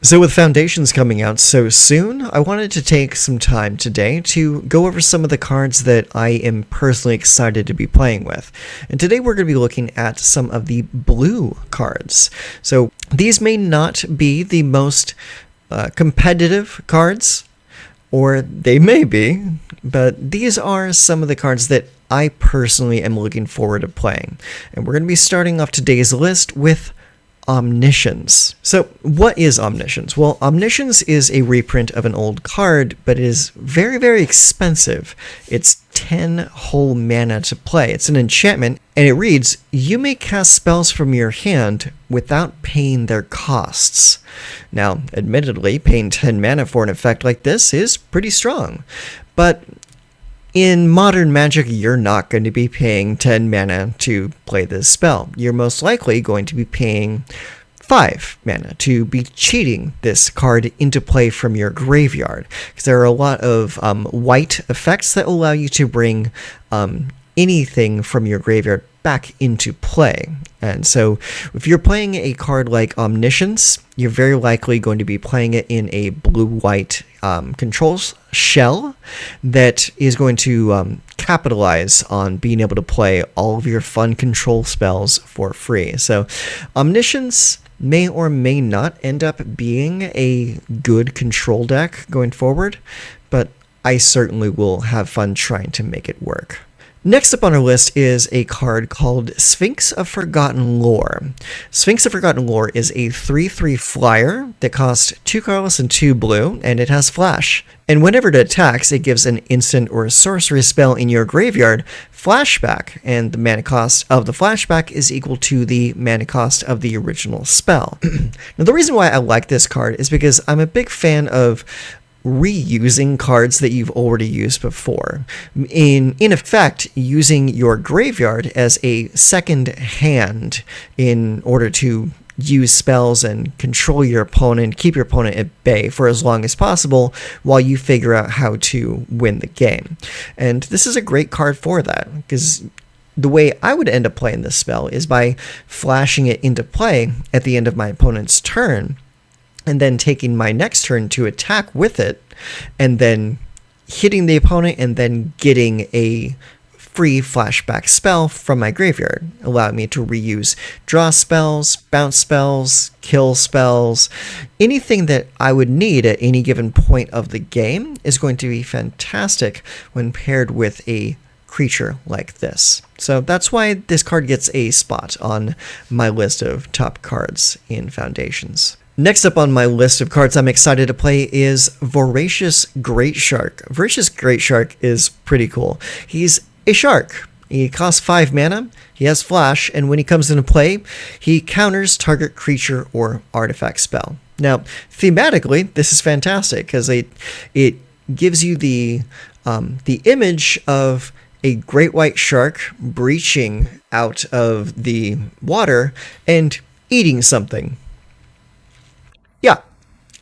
So with Foundations coming out so soon, I wanted to take some time today to go over some of the cards that I am personally excited to be playing with. And today we're going to be looking at some of the blue cards. So these may not be the most competitive cards, or they may be, but these are some of the cards that I personally am looking forward to playing. And we're going to be starting off today's list with Omniscience. So what is Omniscience? Well, Omniscience is a reprint of an old card, but it is very, very expensive. It's 10 whole mana to play. It's an enchantment, and it reads, you may cast spells from your hand without paying their costs. Now, admittedly, paying 10 mana for an effect like this is pretty strong, but in modern Magic, you're not going to be paying 10 mana to play this spell. You're most likely going to be paying 5 mana to be cheating this card into play from your graveyard. Because there are a lot of white effects that allow you to bring anything from your graveyard back into play. And so if you're playing a card like Omniscience, you're very likely going to be playing it in a blue-white controls shell that is going to capitalize on being able to play all of your fun control spells for free. So Omniscience may or may not end up being a good control deck going forward, but I certainly will have fun trying to make it work. Next up on our list is a card called Sphinx of Forgotten Lore. Sphinx of Forgotten Lore is a 3/3 flyer that costs 2 colorless and 2 blue, and it has flash. And whenever it attacks, it gives an instant or a sorcery spell in your graveyard flashback, and the mana cost of the flashback is equal to the mana cost of the original spell. Now, the reason why I like this card is because I'm a big fan of reusing cards that you've already used before. In effect, using your graveyard as a second hand in order to use spells and control your opponent, keep your opponent at bay for as long as possible while you figure out how to win the game. And this is a great card for that, because the way I would end up playing this spell is by flashing it into play at the end of my opponent's turn, and then taking my next turn to attack with it, and then hitting the opponent, and then getting a free flashback spell from my graveyard, allowing me to reuse draw spells, bounce spells, kill spells. Anything that I would need at any given point of the game is going to be fantastic when paired with a creature like this. So that's why this card gets a spot on my list of top cards in Foundations. Next up on my list of cards I'm excited to play is Voracious Great Shark. Voracious Great Shark is pretty cool. He's a shark. He costs 5 mana, he has flash, and when he comes into play, he counters target creature or artifact spell. Now, thematically, this is fantastic, because it gives you the image of a great white shark breaching out of the water and eating something. Yeah,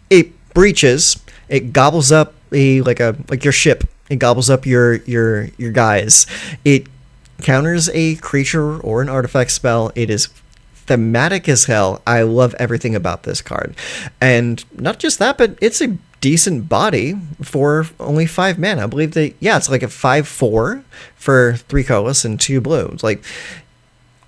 it breaches. It gobbles up like your ship. It gobbles up your guys. It counters a creature or an artifact spell. It is thematic as hell. I love everything about this card, and not just that, but it's a decent body for only 5 mana. I believe that it's like a 5/4 for 3 colorless and 2 blue. It's like,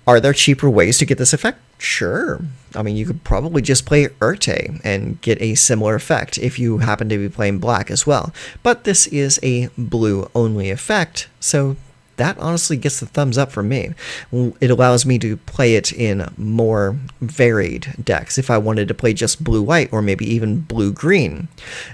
are there cheaper ways to get this effect? Sure. I mean, you could probably just play Urte and get a similar effect if you happen to be playing black as well. But this is a blue-only effect, so that honestly gets the thumbs up from me. It allows me to play it in more varied decks. If I wanted to play just blue-white or maybe even blue-green,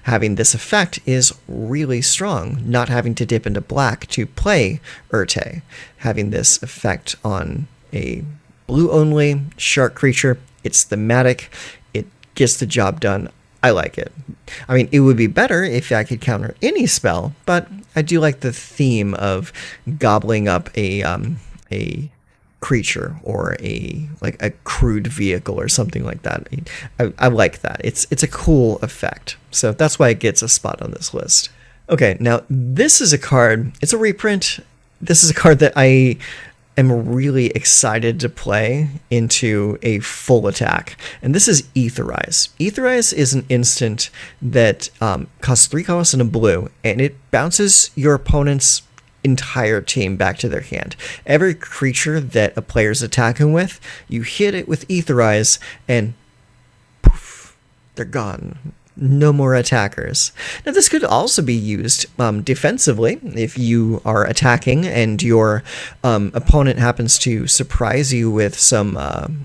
having this effect is really strong. Not having to dip into black to play Urte, having this effect on a blue-only shark creature, it's thematic, it gets the job done. I like it. I mean, it would be better if I could counter any spell, but I do like the theme of gobbling up a creature or a crude vehicle or something like that. I like that. It's a cool effect. So that's why it gets a spot on this list. Okay, now this is a card. It's a reprint. This is a card that I am really excited to play into a full attack, and this is Etherize. Etherize is an instant that costs 3 colors and a blue, and it bounces your opponent's entire team back to their hand. Every creature that a player's attacking with, you hit it with Etherize, and poof, they're gone. No more attackers. Now, this could also be used defensively if you are attacking and your opponent happens to surprise you with some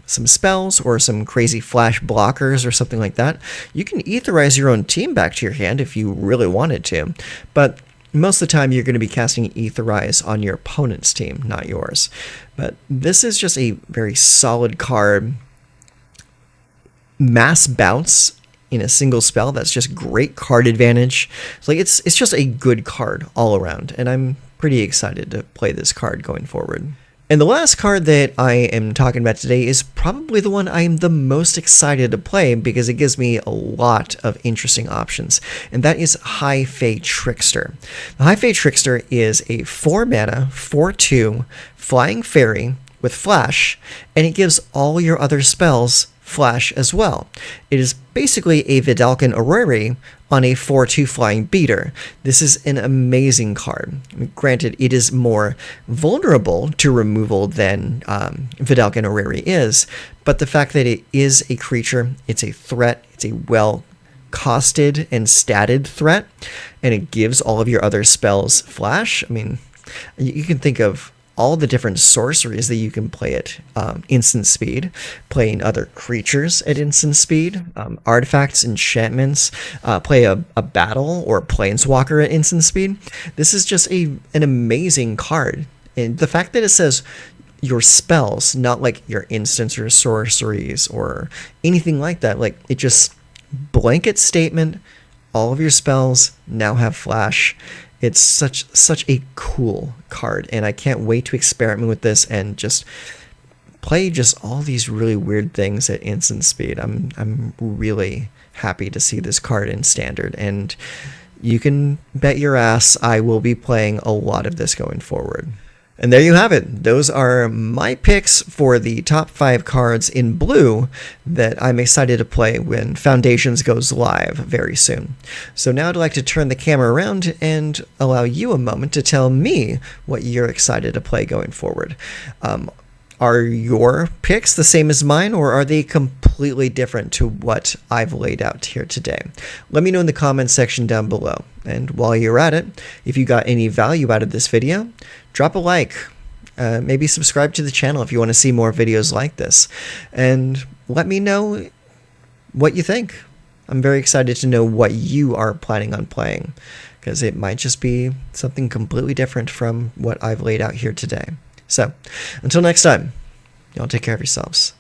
spells or some crazy flash blockers or something like that. You can Etherize your own team back to your hand if you really wanted to, but most of the time you're going to be casting Etherize on your opponent's team, not yours. But this is just a very solid card. Mass bounce in a single spell, that's just great card advantage. It's just a good card all around, and I'm pretty excited to play this card going forward. And the last card that I am talking about today is probably the one I am the most excited to play because it gives me a lot of interesting options, and that is High Fae Trickster. The High Fae Trickster is a 4-mana, 4/2 flying fairy with flash, and it gives all your other spells flash as well. It is basically a Vidalcan Orrery on a 4/2 flying beater. This is an amazing card. Granted, it is more vulnerable to removal than Vidalcan Orrery is, but the fact that it is a creature, it's a threat, it's a well-costed and statted threat, and it gives all of your other spells flash. I mean, you can think of all the different sorceries that you can play at instant speed, playing other creatures at instant speed, artifacts, enchantments, play a battle or a planeswalker at instant speed. This is just an amazing card. And the fact that it says your spells, not like your instants or sorceries or anything like that, like it just blanket statement, all of your spells now have flash. It's such a cool card, and I can't wait to experiment with this and just play just all these really weird things at instant speed. I'm really happy to see this card in Standard, and you can bet your ass I will be playing a lot of this going forward. And there you have it. Those are my picks for the top 5 cards in blue that I'm excited to play when Foundations goes live very soon. So now I'd like to turn the camera around and allow you a moment to tell me what you're excited to play going forward. Are your picks the same as mine, or are they completely different to what I've laid out here today? Let me know in the comments section down below. And while you're at it, if you got any value out of this video, drop a like. Maybe subscribe to the channel if you want to see more videos like this. And let me know what you think. I'm very excited to know what you are planning on playing, because it might just be something completely different from what I've laid out here today. So, until next time, y'all take care of yourselves.